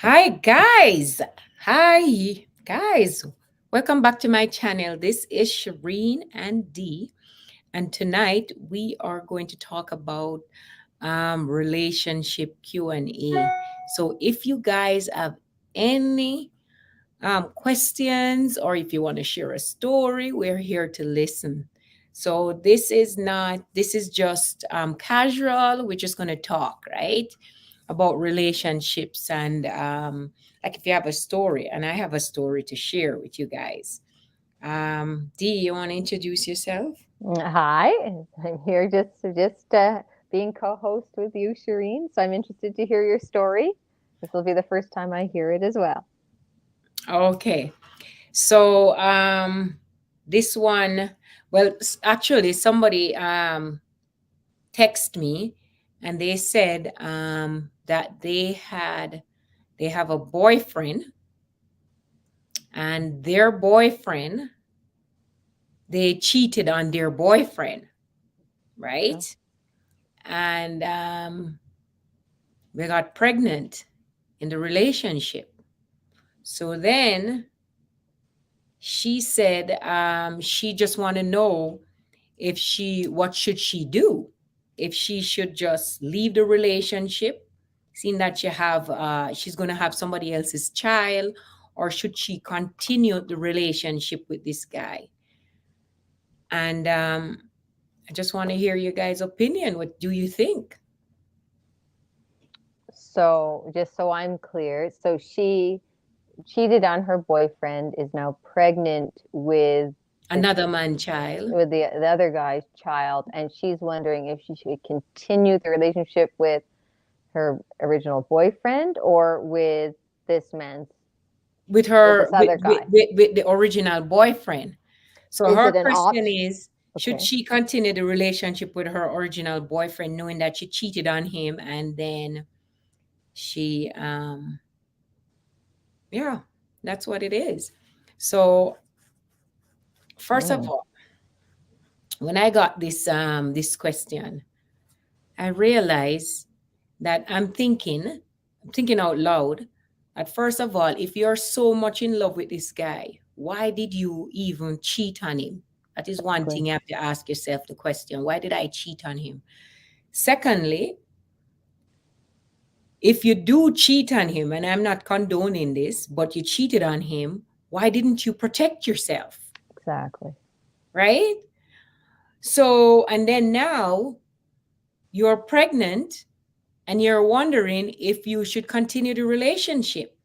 Hi, guys. Hi, guys. Welcome back to my channel. This is Shireen and Dee. And tonight we are going to talk about relationship Q&A. So if you guys have any questions or if you want to share a story, we're here to listen. So this is just casual. We're just going to talk, right? About relationships and like if you have a story, and I have a story to share with you guys. Dee, you want to introduce yourself? Hi, I'm here just being co-host with you, Shireen. So I'm interested to hear your story. This will be the first time I hear it as well. Okay. So this one, well, actually, somebody text me and they said that they have a boyfriend, and their boyfriend, they cheated on their boyfriend, Oh, right? And they got pregnant in the relationship. So then she said she just want to know if she what should she do, if she should just leave the relationship, seeing that she's going to have somebody else's child, or should she continue the relationship with this guy. And I just want to hear your guys' opinion. What do you think? so just so I'm clear, so she cheated on her boyfriend, is now pregnant the Another man child. the other guy's child, and she's wondering if she should continue the relationship with her original boyfriend or with this man's With with her this other guy. with the original boyfriend. So Is her it an question option? is, should Okay. she continue the relationship with her original boyfriend knowing that she cheated on him, and then she yeah, that's what it is. So first of Mm, all, when I got this question, I realized that I'm thinking out loud. At first of all, if you're so much in love with this guy, why did you even cheat on him? That is one exactly. thing you have to ask yourself the question, why did I cheat on him? Secondly, if you do cheat on him, and I'm not condoning this, but you cheated on him, why didn't you protect yourself? Exactly. Right? So, and then now you're pregnant and you're wondering if you should continue the relationship.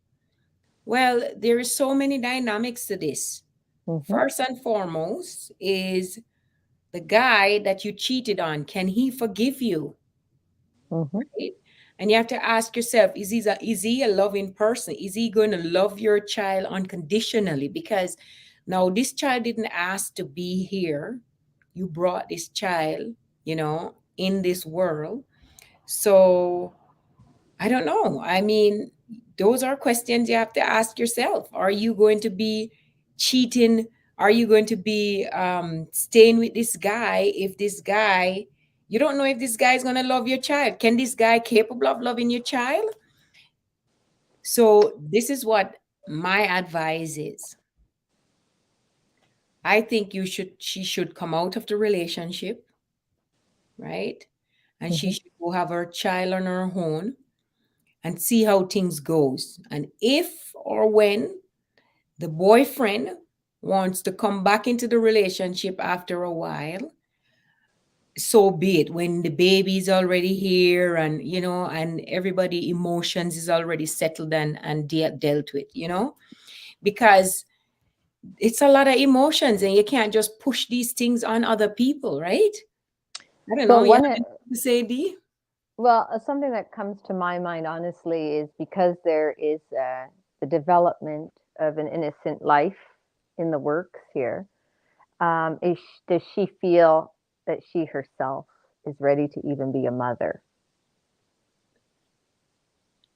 Well, there is so many dynamics to this. Hmm. First and foremost is the guy that you cheated on. Can he forgive you? Hmm. Right? And you have to ask yourself, is he a loving person? Is he going to love your child unconditionally? Because now this child didn't ask to be here. You brought this child, in this world. So I don't know. I mean, those are questions you have to ask yourself. Are you going to be cheating? Are you going to be staying with this guy if this guy, you don't know if this guy is going to love your child? Can this guy capable of loving your child? So this is what my advice is. I think she should come out of the relationship, right? And she Hmm. should go have her child on her own and see how things goes. And if or when the boyfriend wants to come back into the relationship after a while, so be it. When the baby is already here, and and everybody emotions is already settled and dealt with, because it's a lot of emotions, and you can't just push these things on other people, right? I don't know. Well, You one have anything to say, D? well, something that comes to my mind, honestly, is because there is the development of an innocent life in the works here. Does she feel that she herself is ready to even be a mother?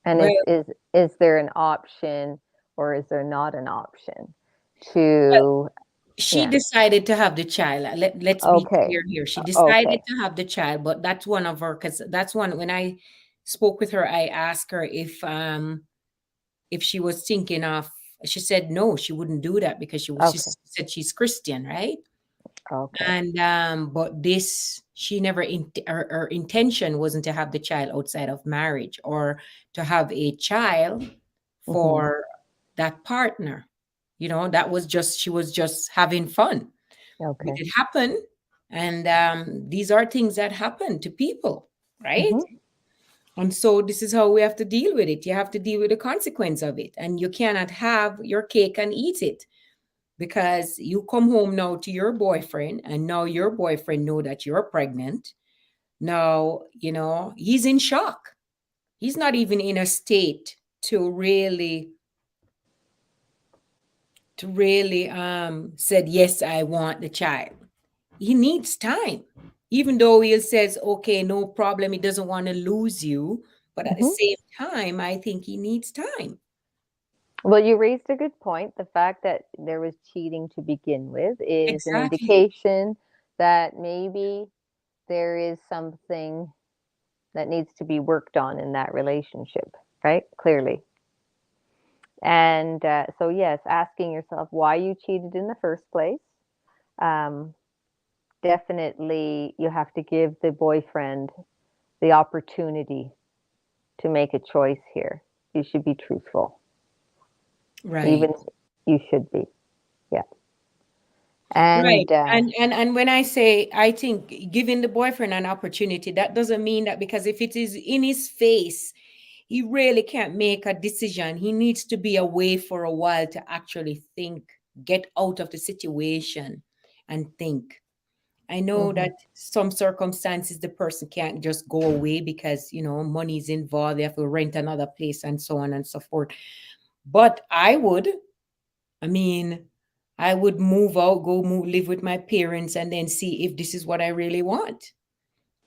And Well, is there an option, or is there not an option to? she Yeah. decided to have the child. Let's be Okay. clear here. She decided Okay. to have the child, but that's one of her, because that's one, when I spoke with her, I asked her if if she was thinking of, she said no, she wouldn't do that because she Okay. said she's Christian, right? Okay. And but this, she never her intention wasn't to have the child outside of marriage or to have a child Hmm. for that partner. You know, that was just, she was just having fun. But Okay. it happened, and these are things that happen to people, right? Hmm. And so this is how we have to deal with it. You have to deal with the consequence of it, and you cannot have your cake and eat it, because you come home now to your boyfriend, and now your boyfriend know that you're pregnant. Now, you know, he's in shock. He's not even in a state to really said, yes, I want the child. He needs time. Even though he says, okay, no problem, he doesn't want to lose you. But at the Hmm. same time, I think he needs time. Well, you raised a good point. The fact that there was cheating to begin with is an Exactly. indication that maybe there is something that needs to be worked on in that relationship, right? Clearly. And so, yes, asking yourself why you cheated in the first place. Um, Definitely, you have to give the boyfriend the opportunity to make a choice here. You should be truthful. Right. Even you should be. Yeah. Right. And And when I say, I think giving the boyfriend an opportunity, that doesn't mean that because if it is in his face, he really can't make a decision. He needs to be away for a while to actually think, get out of the situation and think. I know mhm. that some circumstances the person can't just go away because, you know, money is involved, they have to rent another place and so on and so forth. But I mean, I would move out, live with my parents and then see if this is what I really want.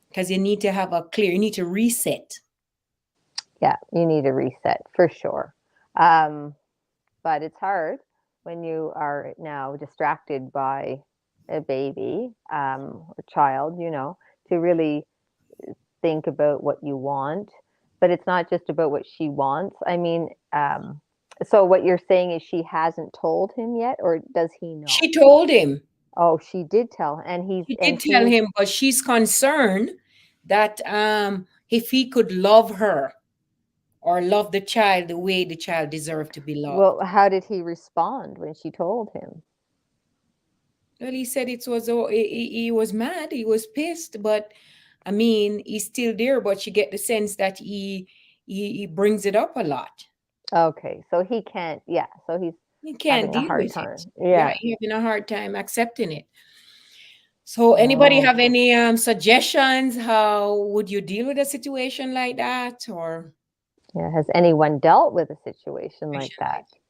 Because you need to have you need to reset. Yeah, you need a reset for sure. Um, but it's hard when you are now distracted by a baby or child, to really think about what you want. But it's not just about what she wants. I mean, so what you're saying is she hasn't told him yet, or does he know? She told him. Oh, she did tell, and She did tell him, but she's concerned that if he could love her or love the child the way the child deserved to be loved. well, how did he respond when she told him? Well, he said it was, oh, he was mad, he was pissed, but I mean, he's still there, but you get the sense that he brings it up a lot. Okay, so he can't, yeah, so he's He can't having a deal hard with it. time. Yeah, Yeah. he's having a hard time accepting it. So, anybody Oh, have any suggestions? How would you deal with a situation like that, or yeah. Has anyone dealt with a situation like situation that? like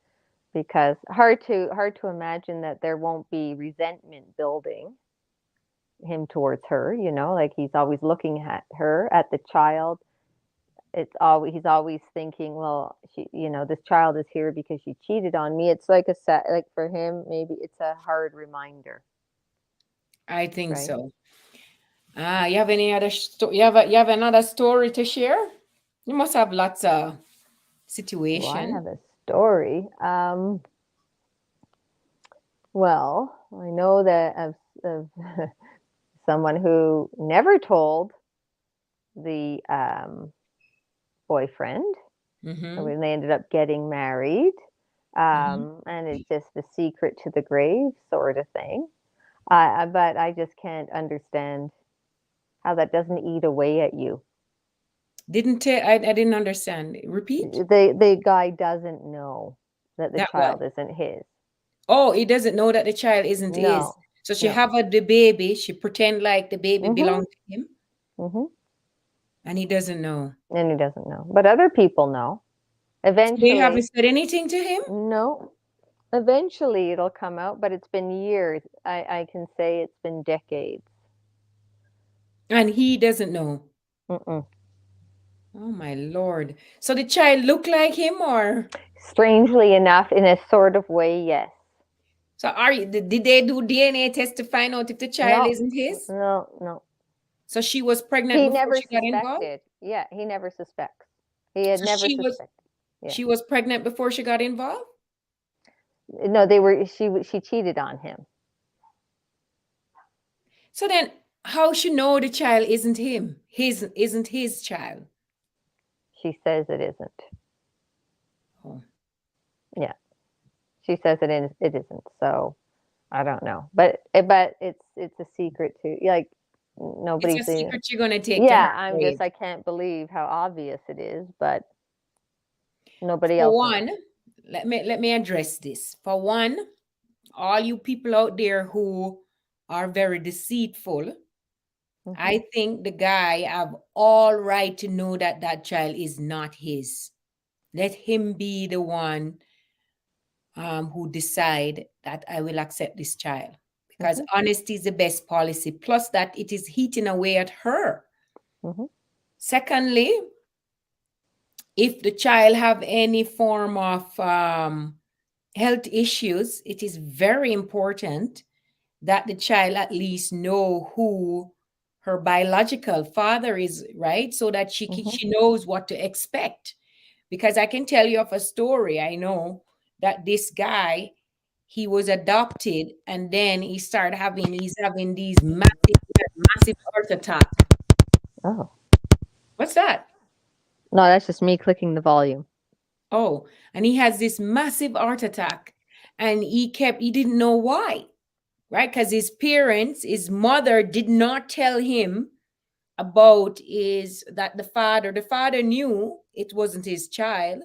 Because hard to imagine that there won't be resentment building him towards her, like he's always looking at her, at the child. He's always thinking, well, this child is here because she cheated on me. It's like like for him, maybe it's a hard reminder, I think right? so. You have any other you have another story to share? You must have lots of Do I situation. have a story? Well, I know that of someone who never told the boyfriend Mm-hmm. when they ended up getting married. Mm-hmm. And it's just the secret to the grave sort of thing. But I just can't understand how that doesn't eat away at you. I didn't understand. Repeat The guy doesn't know that the that one. child isn't his. Oh, he doesn't know that the child isn't his. No, So she no. have the baby. She pretend like the baby Mhm, belonged to him, mhm. and he doesn't know. And he doesn't know, but other people know. So they haven't Eventually, said anything to him, no. Eventually, it'll come out, but it's been years. I can say it's been decades. and he doesn't know. Mm-mm. Oh my Lord! So the child look like him, or Strangely enough, in a sort of way, yes. so did they do DNA test to find out if the child No, isn't his? no, no. So she was pregnant He before never she got involved. suspected. Yeah, he never suspects. He had So never she was suspected. Yeah. She was pregnant before she got involved? No, she cheated on him. So then how she know the child isn't him? Isn't his child? She says it isn't. Oh. Yeah. She says it isn't. So I don't know. But it's a secret too. Like It's nobody's a secret you're gonna take to yeah, her I grave. can't believe how obvious it is, but nobody For else knows. one, let me address this. For one, all you people out there who are very deceitful, Mhm. I think the guy have all right to know that that child is not his. Let him be the one who decide that I will accept this child, because Mhm. honesty is the best policy. Plus, that it is eating away at her. Mhm. Secondly, if the child have any form of health issues, it is very important that the child at least know who her biological father is, right? So that Mhm. she knows what to expect. Because I can tell you of a story. I know that this guy, he was adopted, and then he's having these massive heart attack. Oh. What's that? No, that's just me clicking the volume. Oh, and he has this massive heart attack, and he didn't know why, right? Because his mother did not tell him about is that the father knew it wasn't his child,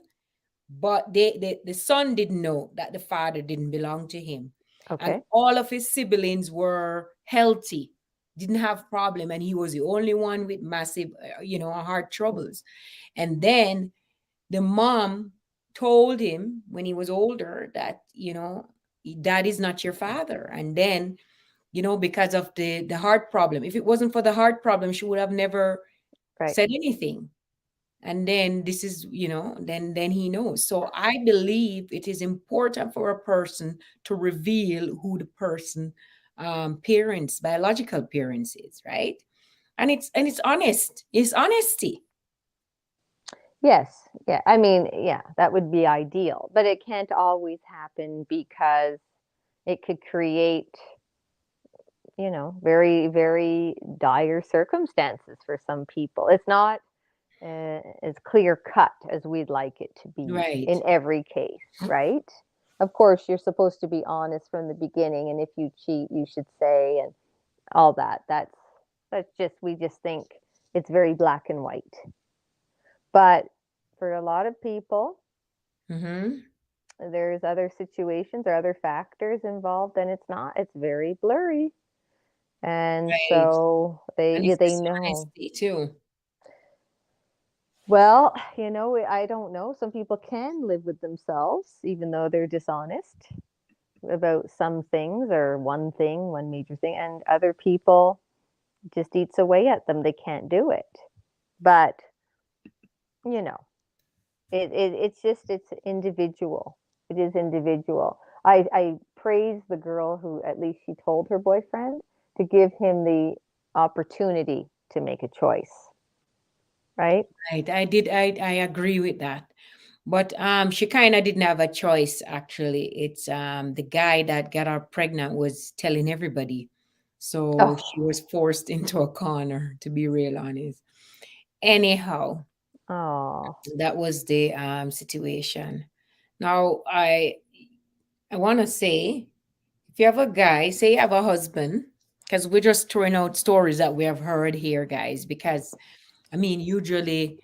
but the son didn't know that the father didn't belong to him. And Okay. all of his siblings were healthy, didn't have problem, and he was the only one with massive heart troubles. And then the mom told him when he was older that that is not your father. And then because of the heart problem, if it wasn't for the heart problem, she would have never Right. said anything. And then this is then he knows. So I believe it is important for a person to reveal who the person parents biological parents is, right? And it's honest, it's honesty. Yes. Yeah. I mean, yeah, that would be ideal, but it can't always happen because it could create, very, very dire circumstances for some people. It's not as clear cut as we'd like it to be Right. in every case, right? Of course, you're supposed to be honest from the beginning, and if you cheat, you should say, and all that. That's just we just think it's very black and white. But for a lot of people, Mm-hmm. there's other situations or other factors involved, and it's very blurry. And Right. so And they it's they know. dishonesty too. Well, I don't know. Some people can live with themselves even though they're dishonest about some things or one thing, one major thing, and other people just eats away at them. They can't do it. But, you know, it's individual. It is individual. I praise the girl who at least she told her boyfriend to give him the opportunity to make a choice, right? Right. I agree with that. But she kind of didn't have a choice, actually. It's the guy that got her pregnant was telling everybody. So she Oh, was forced into a corner, to be real honest. Anyhow, oh, that was the situation. Now I want to say, if you have a guy, say you have a husband, because we're just throwing out stories that we have heard here, guys, because I mean, usually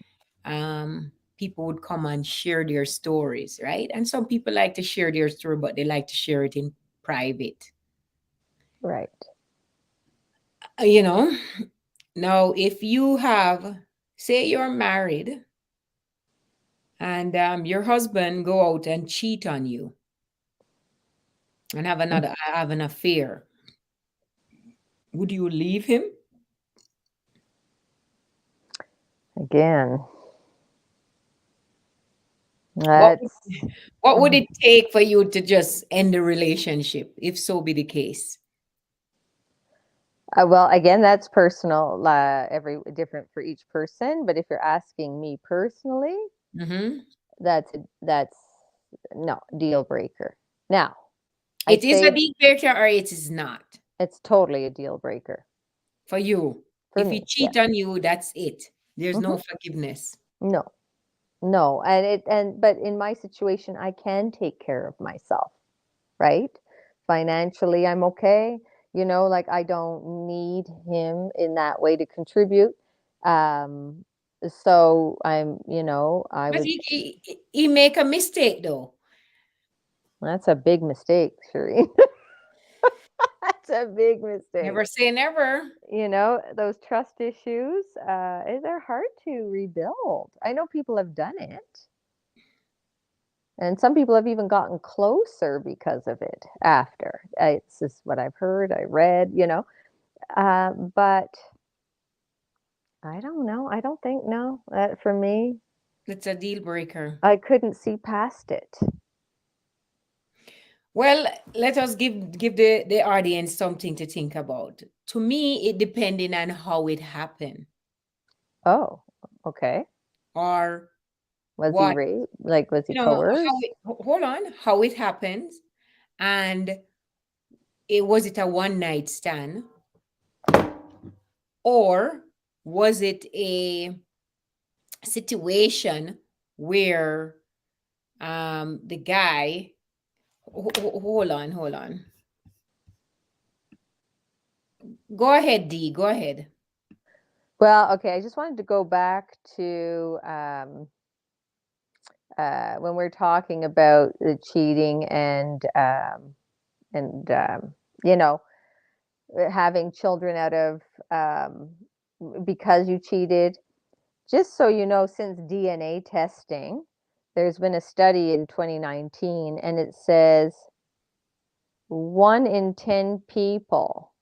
people would come and share their stories, right? And some people like to share their story, but they like to share it in private. right. Uh, You know, now if you have, say you're married and your husband go out and cheat on you and have an affair, would you leave him? Again, What would, that's what would it take for you to just end the relationship, if so be the case? well, again, that's personal, every different for each person. But if you're asking me personally, Mm-hmm. that's no deal breaker. Now, It I'd is a say deal breaker or it is not it's totally a deal breaker for you. for If he me. Yeah. cheat on you, that's it. There's no Hmm. forgiveness. No, no, but in my situation, I can take care of myself, right? Financially, I'm okay. Like I don't need him in that way to contribute. Um, so I But would. he make a mistake though. That's a big mistake, Shereen. That's a big mistake. Never say never. Those trust issues, they're hard to rebuild. I know people have done it, and some people have even gotten closer because of it after. It's just what I've heard, I read. But I don't know. I don't think, no. For me, It's a deal breaker. I couldn't see past it. Well, let us give the audience something to think about. To me, it depending on how it happened Oh, okay. or Was he what, raped? Like, was he how coerced? it, hold on, how it happens, and was it a one night stand, or was it a situation where the guy, hold on, go ahead, D, go ahead. Well, okay. I just wanted to go back to when we're talking about the cheating and you know having children out of because you cheated. Just so you know, since DNA testing, there's been a study in 2019, and it says 1 in 10 people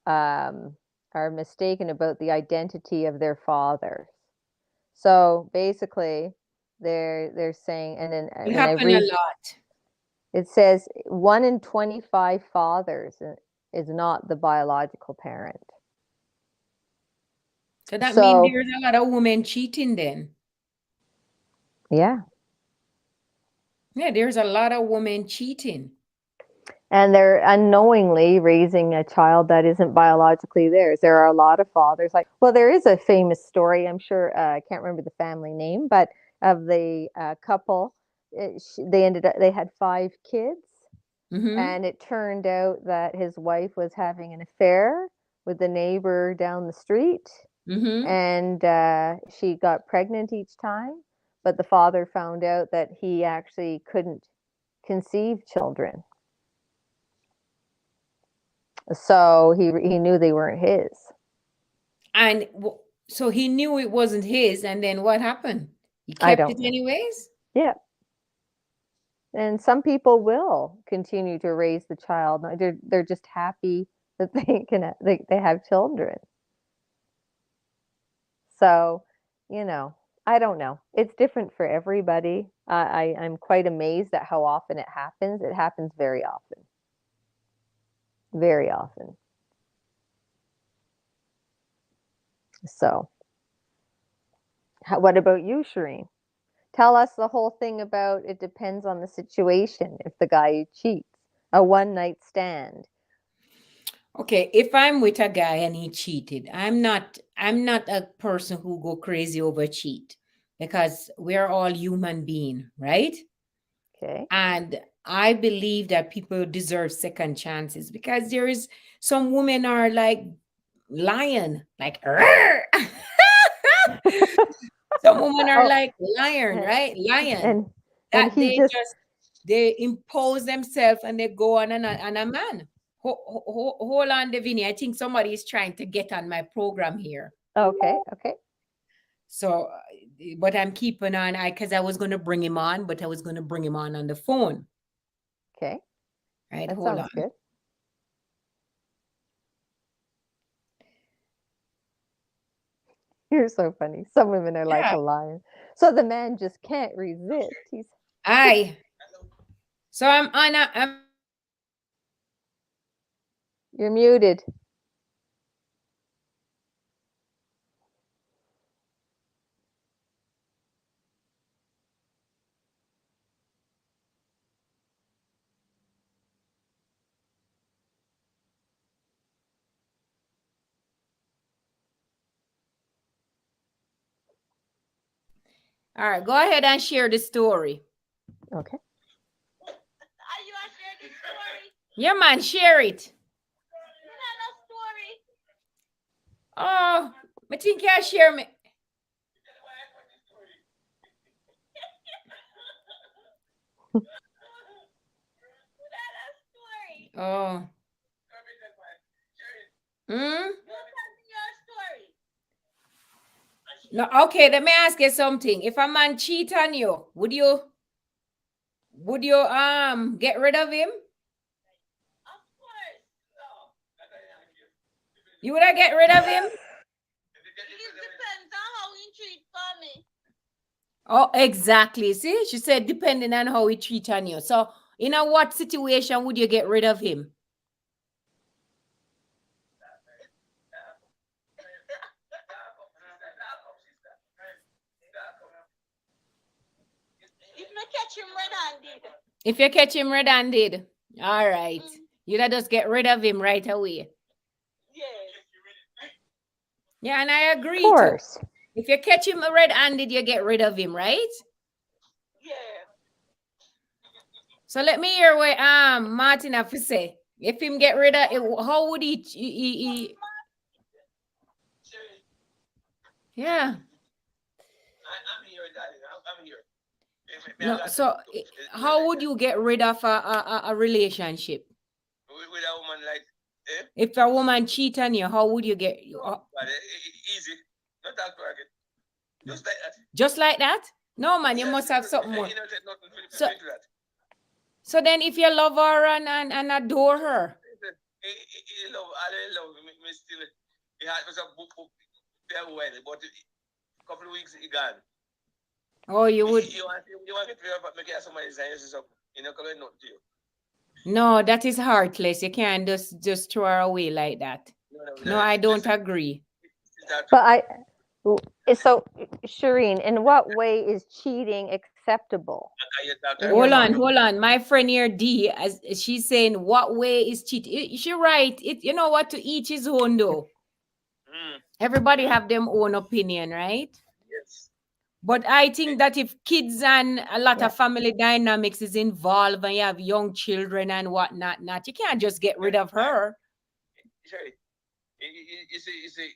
um, are mistaken about the identity of their fathers. So basically, they're saying, and then It when I happened a read, lot. it says 1 in 25 fathers is not the biological parent. So that means So there's a lot of women cheating then. yeah, Yeah, there's a lot of women cheating. and they're unknowingly raising a child that isn't biologically theirs. There are a lot of fathers like, well, there is a famous story. I'm sure I can't remember the family name, but of the couple, they had 5 kids, Mm-hmm. and it turned out that his wife was having an affair with the neighbor down the street, Mm-hmm. and she got pregnant each time, but the father found out that he actually couldn't conceive children. So he knew they weren't his. And so he knew it wasn't his, and then what happened? He I kept it don't know. anyways? Yeah. And some people will continue to raise the child. They're just happy that they have children. So, I don't know. It's different for everybody. I'm quite amazed at how often it happens. It happens very often. Very often. So, what about you, Shireen? Tell us the whole thing about it depends on the situation if the guy cheats. A one night stand. Okay, if I'm with a guy and he cheated, I'm not a person who go crazy over cheat because we're all human being, right? Okay. And I believe that people deserve second chances because there is some women are like lion, like some women are Oh, like lion, and right? Lion and and that he just they impose themselves and they go on a man. Hold on, Devini. I think somebody is trying to get on my program here. okay, okay, So, but I'm keeping on. Because I was going to bring him on, but I was going to bring him on the phone. okay. Right? That Hold sounds on. good. You're so funny. Some women are like Yeah. a lion. So the man just can't resist. I. So I'm on. I'm You're muted. All right, go ahead and share the story. Okay. Are you want to share this story? Yeah, man, share it. Not a story. Oh, I think I share me. Not a story. Oh. Hmm? You tell me your story. No, okay, let me ask you something. If a man cheat on you, would you get rid of him? Of course. You would get rid of him? It depends on how he treat for me. Oh, exactly. See, she said depending on how he treat on you. So, in a what situation would you get rid of him? If me catch him red-handed. If you catch him red-handed, all right, you'd just get rid of him right away. Yes. Yeah, and I Of agree too. course. If you catch him red-handed, you get rid of him, right? Yeah. So let me hear what Martin have to say. If him get rid of, how would he yeah. I'm here, darling. I'm here. No, so how would you get rid of a relationship? With a woman like, If a woman cheat on you, how would you get easy. Not talk to her again. Just like that. just like that? No, man, you must have something more. You know, take nothing for So- to that. So then if you love her and adore her, He love, I love me still. He had was a book very well, but a couple of weeks he gone. oh, you would. You want to make it somebody say something. You know, because not to you. No, that is heartless. You can't just throw her away like that. No, I don't agree. But so Shireen, in what way is cheating acceptable? In your Hold mind? on. My friend here, D, as she's saying, what way is cheating? She right. It, you know what, to each his own though. Everybody have them own opinion, right? Yes. But I think that if kids and a lot Yeah. of family dynamics is involved and you have young children and whatnot, you can't just get rid of her. Sorry. You see,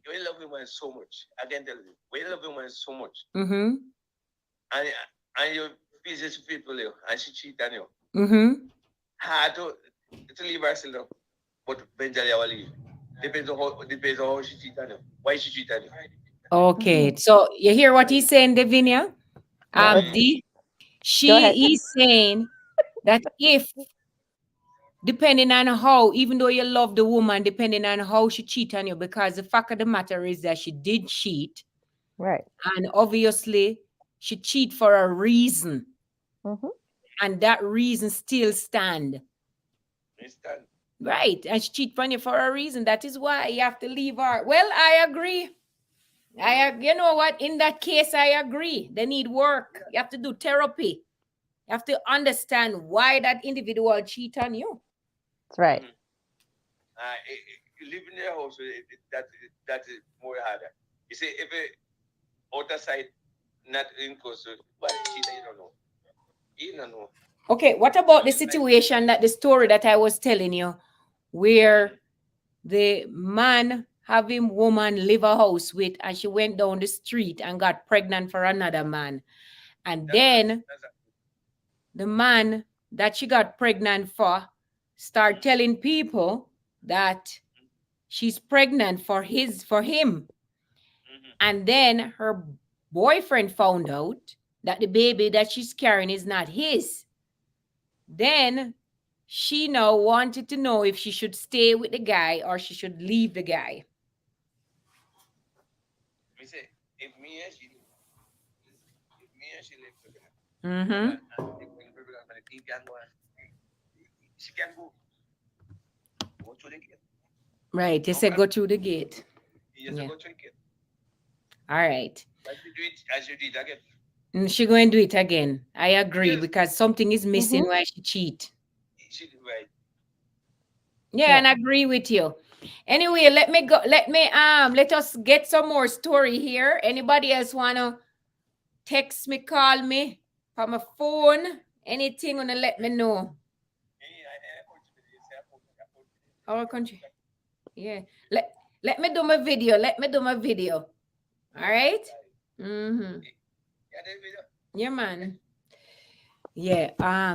we love women so much. I can tell you, we love women so much. Mm-hmm. And you visit people, and she cheat on you. Mm-hmm. Hard to leave her still, but eventually I will leave. Depends on how she cheat on you. Why she cheat on you. Okay. So you hear what he's saying, Davinia? Yeah, D, Go ahead. she is saying that if depending on how, even though you love the woman, depending on how she cheat on you, because the fact of the matter is that she did cheat, Right. and obviously she cheat for a reason, Mhm. and that reason still stand. Understand? Right, and she cheat on you for a reason. That is why you have to leave her. Well, I agree. You know what? In that case, I agree. They need work. You have to do therapy. You have to understand why that individual cheat on you. That's right. You live in your house, that is more harder. You see, if a outer side not in close, but you don't know. You don't know. Okay, what about the situation that the story that I was telling you, where the man having woman live a house with, and she went down the street and got pregnant for another man, and then the man that she got pregnant for start telling people that she's pregnant for him, and then her boyfriend found out that the baby that she's carrying is not his. Then she now wanted to know if she should stay with the guy or she should leave the guy. Me say, if me and she live together, Mm-hmm. she can go through the gate. Right. They said go through the gate. You just Yeah. go through the gate. All right. But you do it as you did again. And she going to do it again. I agree, Yes. because something is missing Mhm. why she cheat. She did right. Yeah, Yeah. and I agree with you. Anyway, let us get some more story here. Anybody else wanna text me, call me, from my phone, anything wanna let me know. Our country. Yeah. Let me do my video. Let me do my video. All right? Mm-hmm. Yeah, man. Yeah.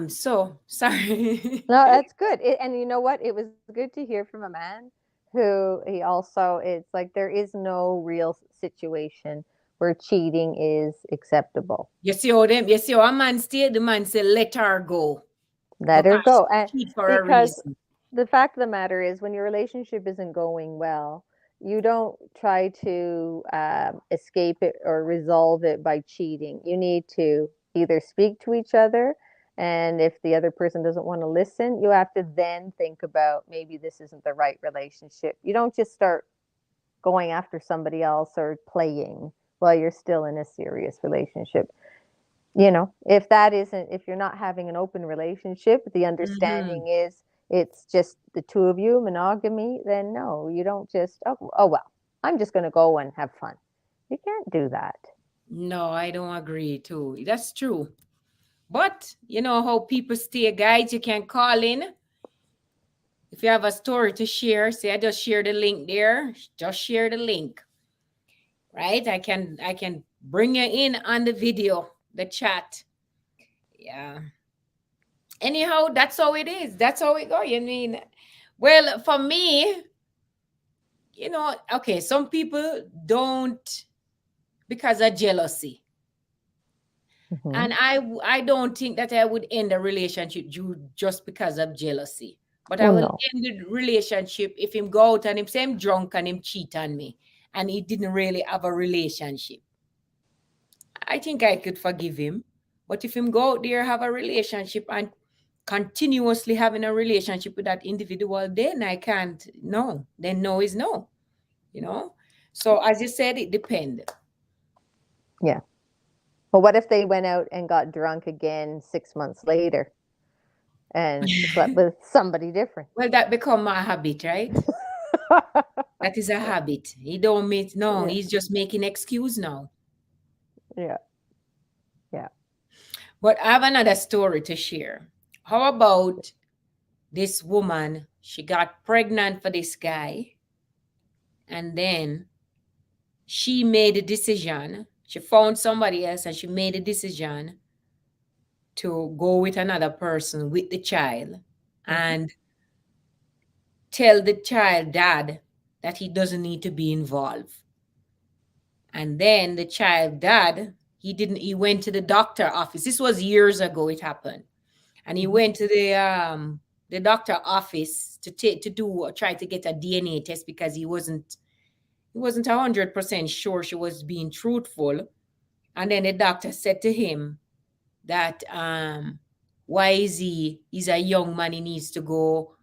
So sorry. No, that's good. And you know what? It was good to hear from a man who he also, it's like there is no real situation where cheating is acceptable. You see how a man stay, the man say, let her go. Let her Because go. she And cheat for a because reason. the fact of the matter is, when your relationship isn't going well, you don't try to escape it or resolve it by cheating. You need to either speak to each other, and if the other person doesn't want to listen, you have to then think about maybe this isn't the right relationship. You don't just start going after somebody else or playing while you're still in a serious relationship. If that isn't, if you're not having an open relationship, the understanding is it's just the two of you, monogamy, then no, you don't just, oh well, I'm just going to go and have fun. You can't do that. No, I don't agree too. That's true. But you know how people stay, guys. You can call in. If you have a story to share, say I just share the link there. Just share the link. Right? I can bring you in on the video, the chat. Yeah. Anyhow, that's how it is. That's how it go. You mean, well, for me, okay, some people don't because of jealousy. Mhm. And I don't think that I would end a relationship just because of jealousy. But I Oh, will no. end the relationship if him go out and him say him drunk and him cheat on me and he didn't really have a relationship. I think I could forgive him. But if him go out there, have a relationship and continuously having a relationship with that individual, then I can't. No. Then no is no. So as you said, it depends. Yeah. But what if they went out and got drunk again 6 months later and slept with somebody different? Well, that become a habit, right? That is a habit. He don't make no, Yeah. he's just making excuse now. Yeah. Yeah. But I have another story to share. How about this woman? She got pregnant for this guy, and then she made a decision. She found somebody else and she made a decision to go with another person with the child and tell the child dad that he doesn't need to be involved. And then the child dad, he went to the doctor office. This was years ago it happened. And he went to the doctor office to try to get a DNA test because he wasn't 100% sure she was being truthful. And then the doctor said to him that why is he's a young man, he needs to go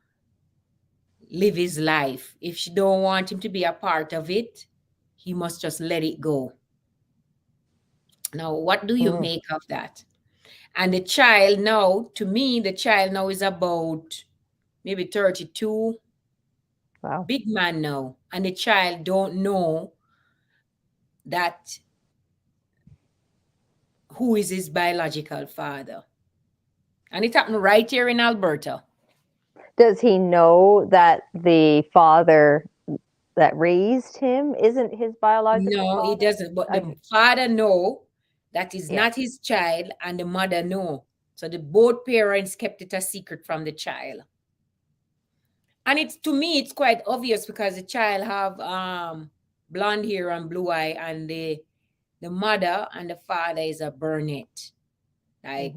live his life. If she don't want him to be a part of it, he must just let it go. Now, what do you make of that? And the child now, to me, the child now is about maybe 32. Wow. Big man now. And the child don't know that who is his biological father. And it happened right here in Alberta. Does he know that the father that raised him isn't his biological No, father? he doesn't. But the Okay. father know that is Yeah. not his child, and the mother know. So the both parents kept it a secret from the child. And it's, to me, it's quite obvious because the child have blonde hair and blue eye, and the mother and the father is a brunette, like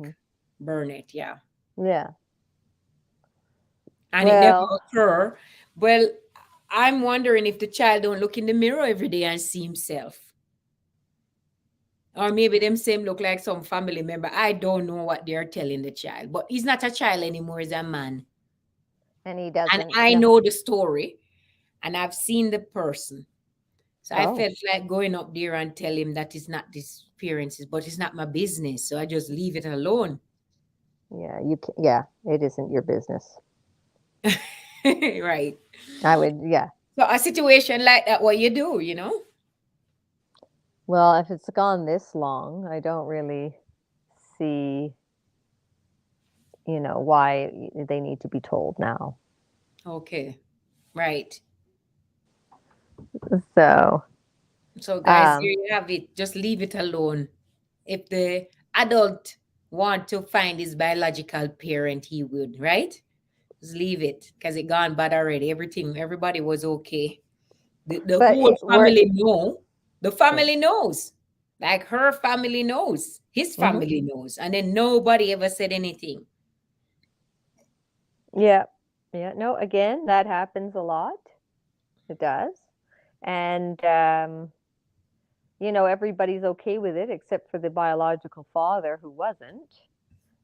brunette, yeah. Yeah. And it never Well, occur. Well, I'm wondering if the child don't look in the mirror every day and see himself. Or maybe them same look like some family member. I don't know what they're telling the child. But he's not a child anymore, he's a man. and he And doesn't I know the story. And I've seen the person. So I felt like going up there and tell him that it's not his appearances, but it's not my business. So I just leave it alone. Yeah, you can, yeah, it isn't your business. Right. I would, yeah. So a situation like that, what you do, Well, if it's gone this long, I don't really see, why they need to be told now. Okay. Right. So, So, guys, here um, you have it. Just leave it alone. If the adult want to find his biological parent, he would, right? Just leave it because it gone bad already. Everybody was okay. The but whole we're, family know. The yeah. family knows. Like her family knows. His Hmm. family knows. And then nobody ever said anything. Yeah. Yeah. No, again, that happens a lot. It does. And, everybody's okay with it except for the biological father who wasn't.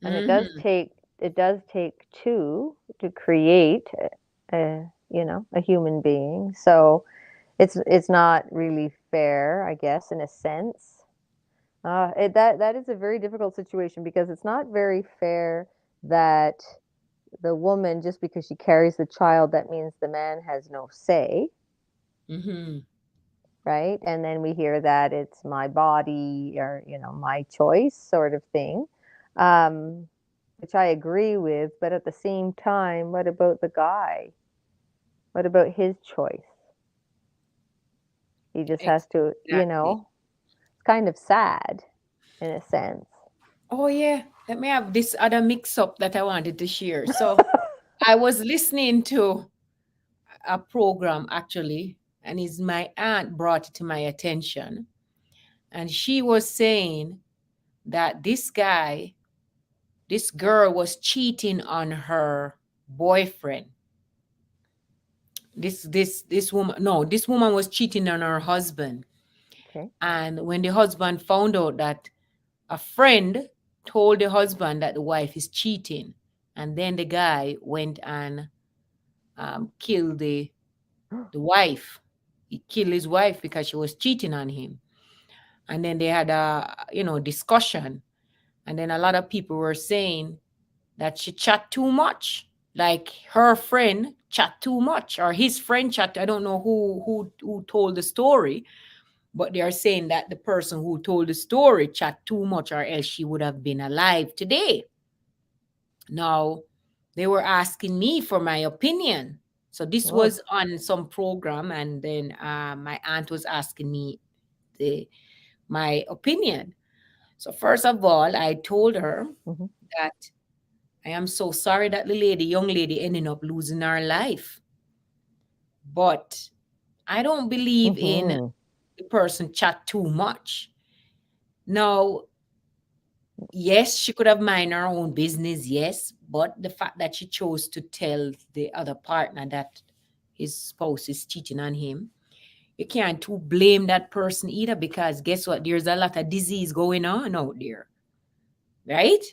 And Hmm. it does take two to create a human being. So it's not really fair, I guess, in a sense. That is a very difficult situation because it's not very fair that the woman, just because she carries the child, that means the man has no say, Hmm. right? And then we hear that it's my body or, my choice sort of thing, um, which I agree with. But at the same time, what about the guy? What about his choice? He just has to, Exactly. it's kind of sad in a sense. Oh, yeah. Let me have this other mix up that I wanted to share. So I was listening to a program actually, and is my aunt brought it to my attention. And she was saying that this girl was cheating on her boyfriend. This woman, no, this woman was cheating on her husband. Okay. And when the husband found out that a friend told the husband that the wife is cheating, and then the guy went and killed the wife. He killed his wife because she was cheating on him. And then they had a discussion, and then a lot of people were saying that she chat too much, like her friend chat too much, or his friend chat. I don't know who told the story, but they are saying that the person who told the story chat too much, or else she would have been alive today. Now they were asking me for my opinion. So this Oh. was on some program, and then my aunt was asking me my opinion. So first of all, I told her Hmm. that I am so sorry that the young lady, ended up losing her life. But I don't believe in Hmm. the person chat too much. Now, yes, she could have mind her own business, yes, but the fact that she chose to tell the other partner that his spouse is cheating on him, you can't too blame that person either, because guess what? There's a lot of disease going on out there, right?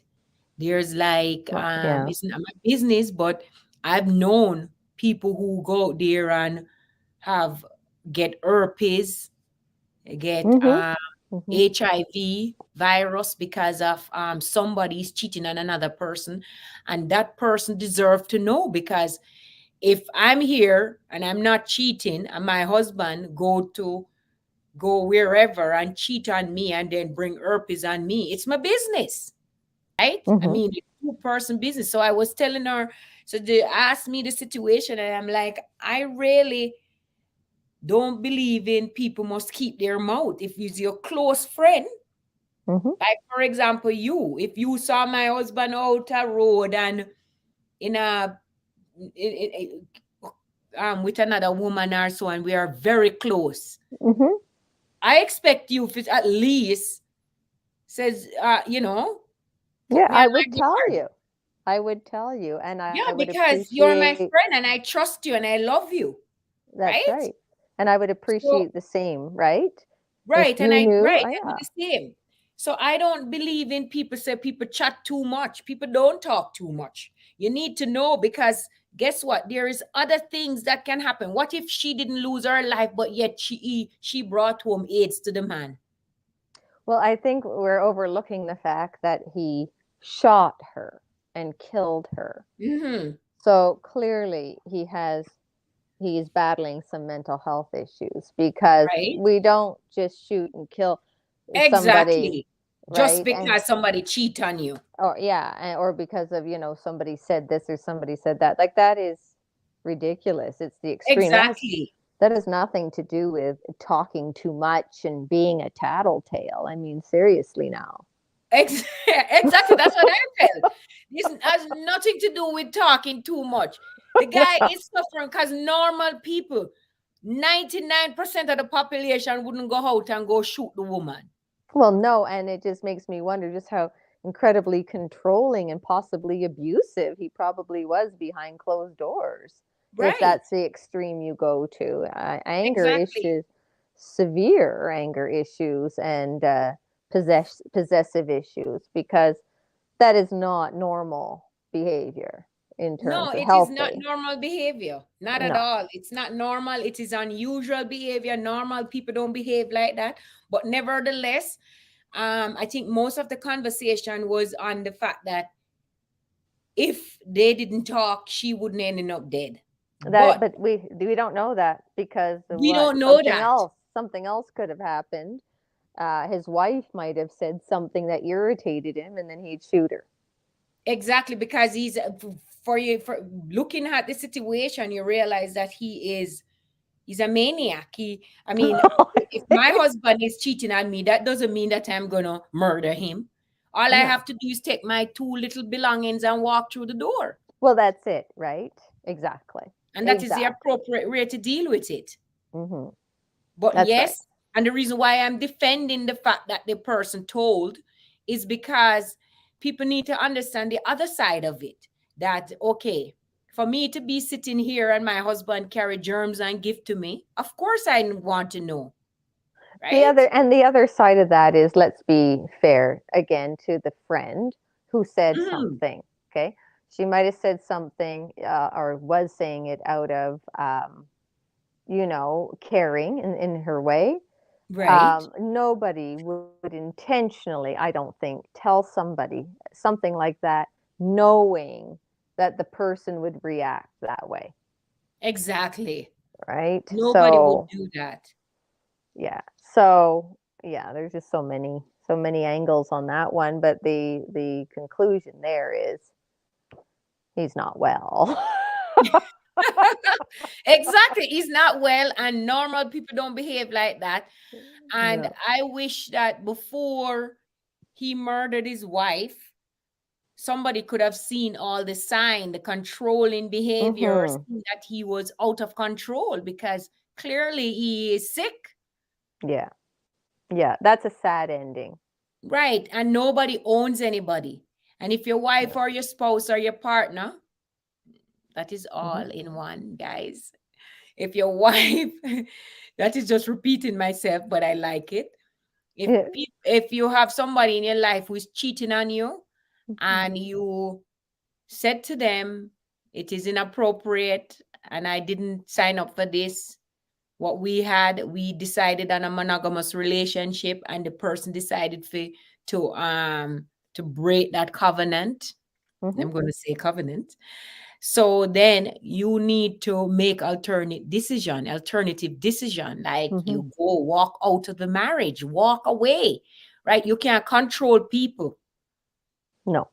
There's like Well, yeah. it's not my business, but I've known people who go out there and have get herpes, get Hmm. Hmm. HIV virus because of somebody's cheating on another person, and that person deserve to know, because if I'm here and I'm not cheating and my husband go wherever and cheat on me and then bring herpes on me, it's my business, right? I Hmm. mean, it's two-person business. So I was telling her, so they asked me the situation, and I'm like, I really don't believe in people must keep their mouth. If it's your close friend, Hmm. like for example, if you saw my husband out a road and in a with another woman or so, and we are very close, Hmm. I expect you to at least says, put Yeah, me on I my would tell guard. you. I would tell you, and I Yeah, would because you're my appreciate. friend and I trust you and I love you, That's right? right. And I would So appreciate the same, right? If right, and you I knew, right, I do yeah, the same. So I don't believe in people say people chat too much. People don't talk too much. You need to know, because guess what? There is other things that can happen. What if she didn't lose her life, but yet she brought home AIDS to the man? well, I think we're overlooking the fact that he shot her and killed her. Mm-hmm. So clearly he has he is battling some mental health issues, because Right? we don't just shoot and kill somebody, Exactly. Just right? And because somebody cheat on you. or yeah, or because of, somebody said this or somebody said that. Like, that is ridiculous. It's the extreme. Exactly. That has nothing to do with talking too much and being a tattletale. I mean, seriously now. Exactly. That's what I felt. This has nothing to do with talking too much. The guy Yeah. is suffering because normal people, 99% of the population wouldn't go out and go shoot the woman. Well, no, and it just makes me wonder just how incredibly controlling and possibly abusive he probably was behind closed doors, if Right. that's the extreme you go to. Anger Exactly. issues, severe anger issues, and possessive issues, because that is not normal behavior in No, terms of it is not healthy. normal behavior. Not at No. all. It's not normal. It is unusual behavior. Normal people don't behave like that. But nevertheless, I think most of the conversation was on the fact that if they didn't talk, she wouldn't end up dead. That, But but we don't know that, because of we what? don't know that. Something else could have happened. His wife might have said something that irritated him, and then he'd shoot her. Exactly, because for looking at the situation, you realize that he's a maniac. I mean, if my husband is cheating on me, that doesn't mean that I'm gonna murder him. All I No. have to do is take my two little belongings and walk through the door. Well, that's it, right? Exactly. And that is the Exactly. appropriate way to deal with it. Hmm. But That's right. yes, and the reason why I'm defending the fact that the person told is because people need to understand the other side of it. That, okay, for me to be sitting here and my husband carry germs and give to me, of course I want to know, right? The other side of that is, let's be fair again to the friend who said Mhm. something. Okay, she might have said something, or was saying it out of caring in her way. Right. Nobody would intentionally, I don't think, tell somebody something like that, knowing that the person would react that way, Exactly. right? Nobody would So, do that. yeah. So, yeah, there's just so many angles on that one, but the conclusion there is he's not well. Exactly. He's not well, and normal people don't behave like that. And No. I wish that before he murdered his wife, somebody could have seen all the sign, the controlling behavior, Mhm. seen that he was out of control because clearly he is sick. Yeah. Yeah, that's a sad ending. Right. And nobody owns anybody. And if your wife Yeah. or your spouse or your partner, that is Mhm. all in one, guys. If your wife, that is just repeating myself, but I like it. Yeah. If you have somebody in your life who is cheating on you Mhm. and you said to them, it is inappropriate and I didn't sign up for this. What we decided on a monogamous relationship and the person decided to break that covenant. Mhm. I'm going to say covenant. So then you need to make alternative decision, like Mhm. you go walk out of the marriage, walk away, right? You can't control people. No.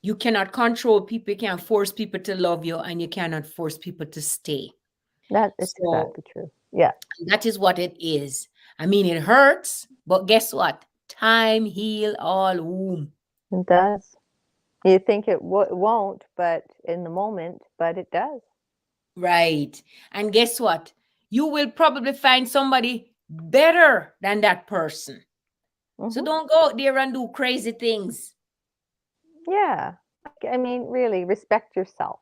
You cannot control people. You can't force people to love you, and you cannot force people to stay. That is So exactly true. Yeah, that is what it is. I mean, it hurts, but guess what? Time heal all wound. it does. You think it won't, but in the moment, but it does. Right. And guess what? You will probably find somebody better than that person. So Mhm. don't go out there and do crazy things. Yeah. I mean, really, respect yourself.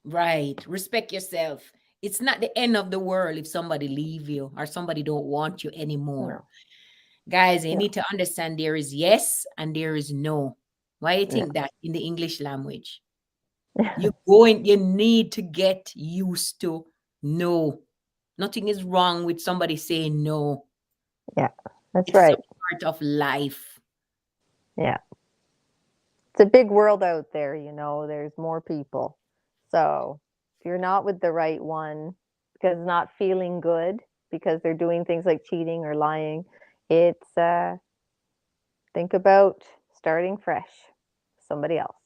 Right. Respect yourself. It's not the end of the world if somebody leave you or somebody don't want you anymore. No. Guys, you No. need to understand there is yes and there is no. Why you No. think that in the English language? Yeah. You need to get used to no. Nothing is wrong with somebody saying no. That's It's a right. part of life. Yeah. It's a big world out there, there's more people. So you're not with the right one because not feeling good because they're doing things like cheating or lying, it's think about starting fresh, somebody else.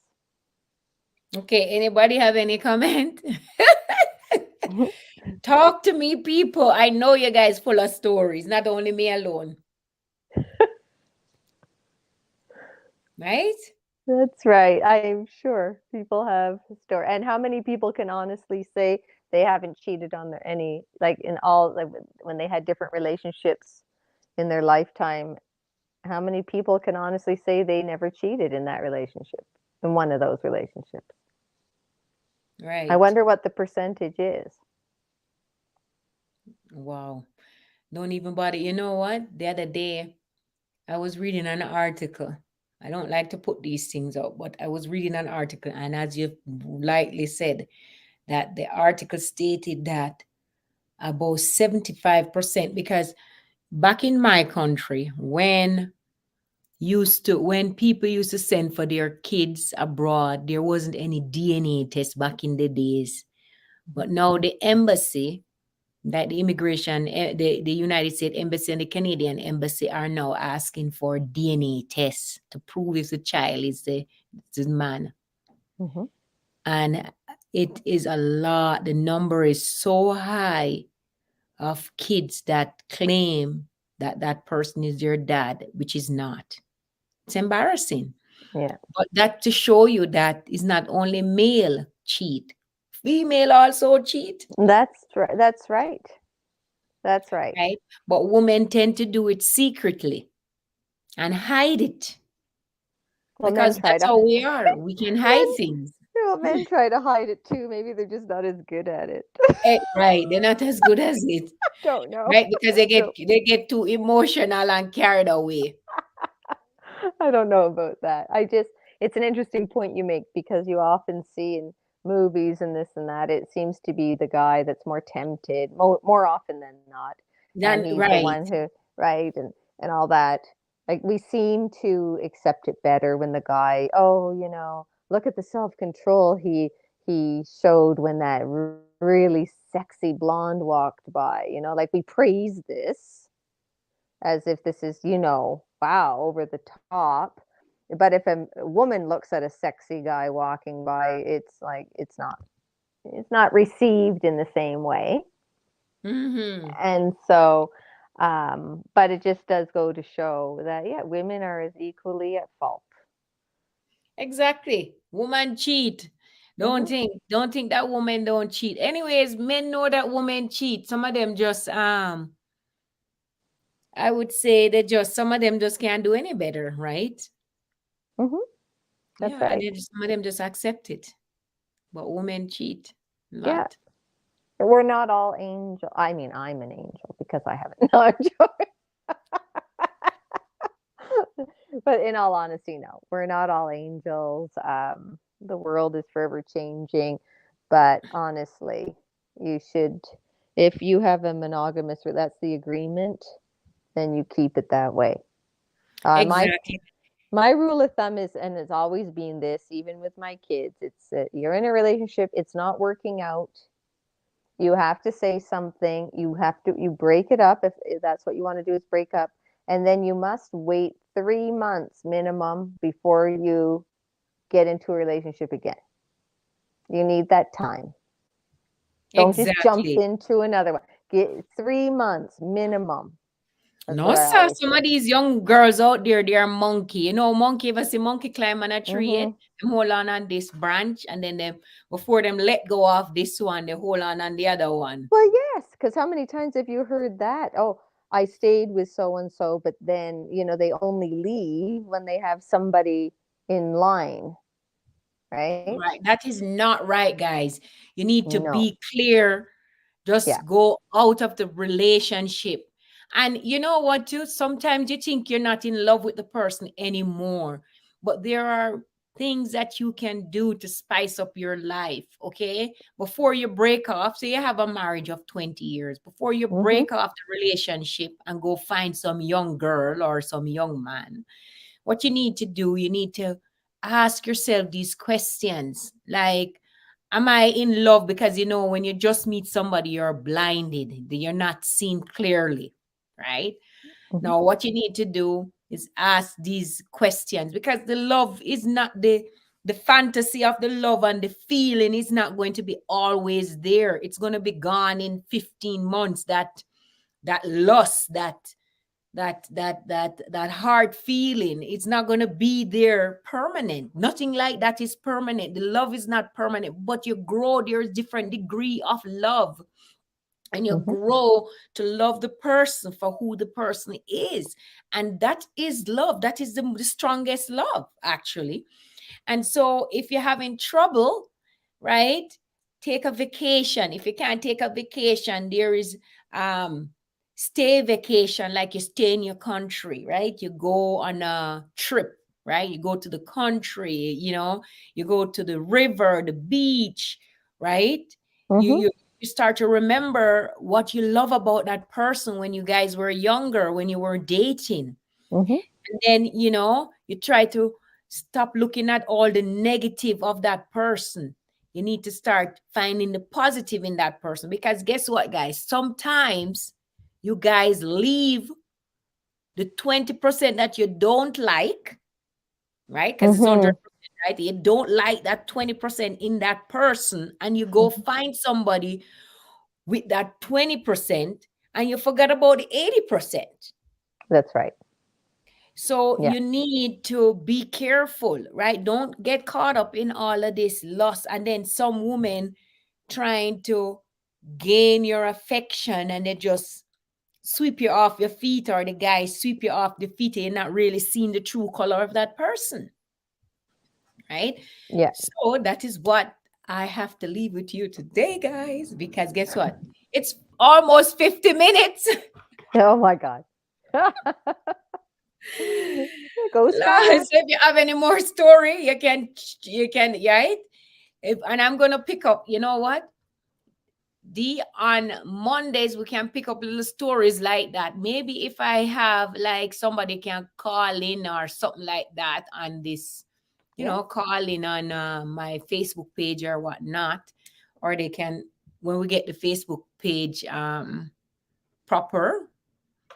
Okay, anybody have any comment? Talk to me, people. I know you guys full of stories, not only me alone. Right? That's right. I'm sure people have a story. And how many people can honestly say they haven't cheated on their any like in all like when they had different relationships in their lifetime? How many people can honestly say they never cheated in that relationship, in one of those relationships? Right. I wonder what the percentage is. Wow. Don't even bother. You know what? The other day, I was reading an article. I don't like to put these things out, but I was reading an article, and as you lightly said, that the article stated that about 75%, because back in my country, when people used to send for their kids abroad, there wasn't any DNA test back in the days. But now the embassy, that the immigration, the United States Embassy and the Canadian Embassy are now asking for DNA tests to prove if the child is the man. Mm-hmm. And it is a lot. The number is so high of kids that claim that that person is their dad, which is not. It's embarrassing. Yeah. But that to show you that it's not only male cheat, female also cheat. That's right. That's right. That's right. Right? But women tend to do it secretly and hide it Well, because men try that's to how we are. We can hide men, things. well, men try to hide it too. Maybe they're just not as good at it. Right. They're not as good as it. Don't know. Right? Because they So, get too emotional and carried away. I don't know about that. It's an interesting point you make because you often see in movies and this and that, it seems to be the guy that's more tempted, more often than not. And Then he's the right. one who, right, and all that. Like we seem to accept it better when the guy, oh, look at the self-control he showed when that really sexy blonde walked by, like we praise this as if this is, wow, over the top. But if a woman looks at a sexy guy walking by, it's like it's not received in the same way. Mm-hmm. And so, but it just does go to show that yeah, women are as equally at fault. Exactly. Woman cheat. Don't Mhm. think that women don't cheat. Anyways, men know that women cheat. Some of them just I would say that just some of them just can't do any better, right? Mhm. That's Yeah, and right. then some of them just accept it. But women cheat a Yeah. lot. We're not all angel. I mean, I'm an angel because I haven't. No, I'm joking. But in all honesty, no, we're not all angels. The world is forever changing. But honestly, you should, if you have a monogamous, or that's the agreement, then you keep it that way. Exactly. My rule of thumb is, and it's always been this, even with my kids, it's you're in a relationship, it's not working out. You have to say something. You break it up if that's what you want to do is break up. And then you must wait 3 months minimum before you get into a relationship again. You need that time. Don't just jump Exactly. into another one. Get 3 months minimum. That's No, what I sir. always Some say. of these young girls out there, they are monkey. You know, monkey, if I see monkey climb on a tree, Mhm. them hold on this branch, and then them before them let go of this one, they hold on the other one. Well, yes, because how many times have you heard that? Oh, I stayed with so and so, but then, they only leave when they have somebody in line, right? Right. That is not right, guys. You need to No. be clear. Yeah. Just go out of the relationship. And you know what, too? Sometimes you think you're not in love with the person anymore, but there are things that you can do to spice up your life, okay? Before you break off, so you have a marriage of 20 years, before you Mhm. break off the relationship and go find some young girl or some young man, what you need to do, you need to ask yourself these questions like, am I in love? Because when you just meet somebody, you're blinded, you're not seen clearly, right? Mhm. Now, what you need to do is ask these questions, because the love is not the fantasy of the love, and the feeling is not going to be always there. It's going to be gone in 15 months. That lust, that hard feeling, it's not going to be there permanent. Nothing like that is permanent. The love is not permanent, but you grow. There's different degree of love, and you Mhm. grow to love the person for who the person is, and that is love. That is the strongest love, actually. And so if you're having trouble, right, take a vacation. If you can't take a vacation, there is stay vacation, like you stay in your country, right? You go on a trip, right? You go to the country, you go to the river, the beach, right? You Mhm. you you start to remember what you love about that person when you guys were younger, when you were dating. Mhm. And then, you try to stop looking at all the negative of that person. You need to start finding the positive in that person, because guess what, guys? Sometimes you guys leave the 20% that you don't like, right? Because it's 100%, Mhm. right? You don't like that 20% in that person, and you go Mhm. find somebody with that 20%, and you forget about the 80%. That's right. So Yeah. you need to be careful, right? Don't get caught up in all of this lust. And then some women trying to gain your affection, and they just sweep you off your feet, or the guy sweep you off the feet, and you're not really seeing the true color of that person, right? Yeah. So that is what I have to leave with you today, guys, because guess what? It's almost 50 minutes. Oh my God. It goes Lord, fast. so if you have any more story, you can, right? And I'm gonna pick up, you know what? On Mondays we can pick up little stories like that. Maybe if I have like somebody can call in or something like that on this, Yeah. call in on my Facebook page or whatnot, or they can, when we get the Facebook page proper.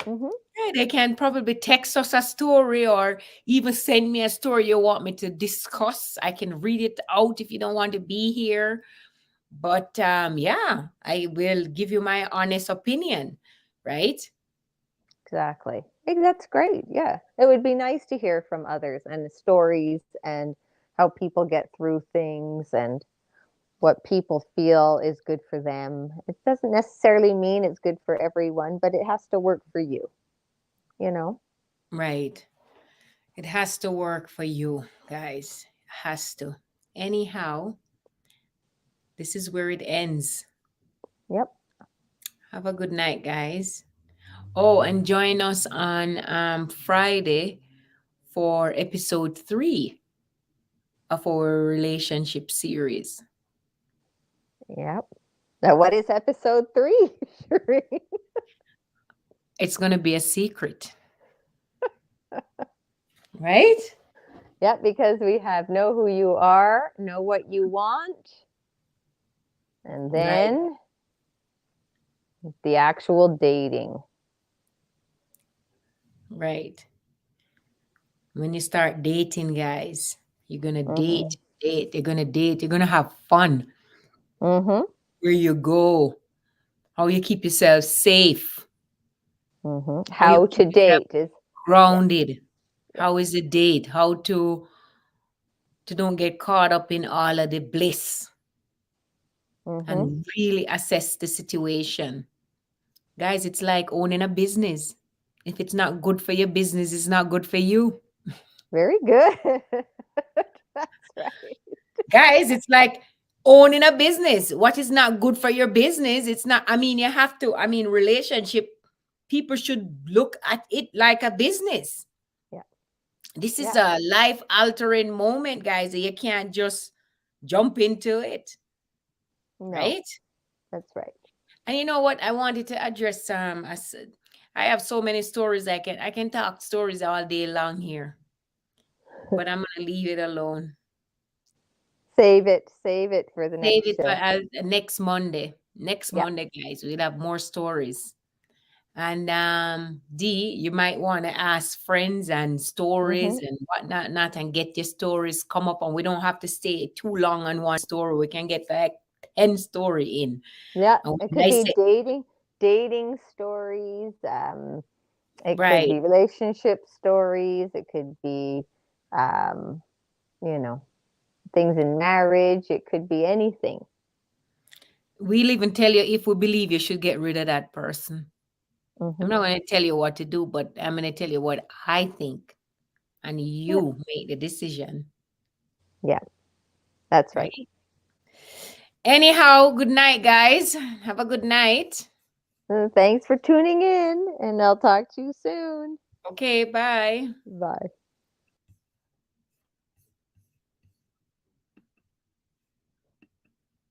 Mhm. Yeah, they can probably text us a story, or even send me a story you want me to discuss. I can read it out if you don't want to be here. But yeah, I will give you my honest opinion, right? Exactly. That's great. Yeah. It would be nice to hear from others and the stories and how people get through things and what people feel is good for them. It doesn't necessarily mean it's good for everyone, but it has to work for you, you know? Right. It has to work for you, guys. Has to. Anyhow, this is where it ends. Yep. Have a good night, guys. Oh, and join us on Friday for episode 3 of our relationship series. Yep. Now, what is episode 3? Sheree? It's going to be a secret, right? Yep, because we have know who you are, know what you want, and Right. then the actual dating. Right. When you start dating, guys, you're going to Mm-hmm. date, you're going to date, you're going to have fun. Mm-hmm. Where you go, how you keep yourself safe, Mm-hmm. how you How keep to yourself date is, yeah, grounded. yeah. How is the date? How to don't get caught up in all of the bliss, Mm-hmm. and really assess the situation. Guys, it's like owning a business. If it's not good for your business, it's not good for you. Very good. That's right. Guys, it's like owning a business. What is not good for your business? It's not, you have to, relationship, people should look at it like a business. Yeah. This is Yeah. a life altering moment, guys. You can't just jump into it, No, right? that's right. And you know what? I wanted to address I have so many stories. I can talk stories all day long here, but I'm gonna leave it alone. Save it for the Save next it for show. next Monday. Next Yeah. Monday, guys, we'll have more stories. And D, you might want to ask friends and stories Mm-hmm. and whatnot, not and get your stories come up, and we don't have to stay too long on one story. We can get like 10 story in. Yeah, And it when could I be say dating stories. It could right, be relationship stories. It could be, um, you know, things in marriage. It could be anything. we'll even tell you if we believe you should get rid of that person. I'm Mm-hmm. not going to tell you what to do, but I'm going to tell you what I think, and Yeah. you make the decision. Yeah, that's right. Right? Anyhow, good night, guys. Have a good night. Thanks for tuning in, and I'll talk to you soon. Okay, bye. Bye.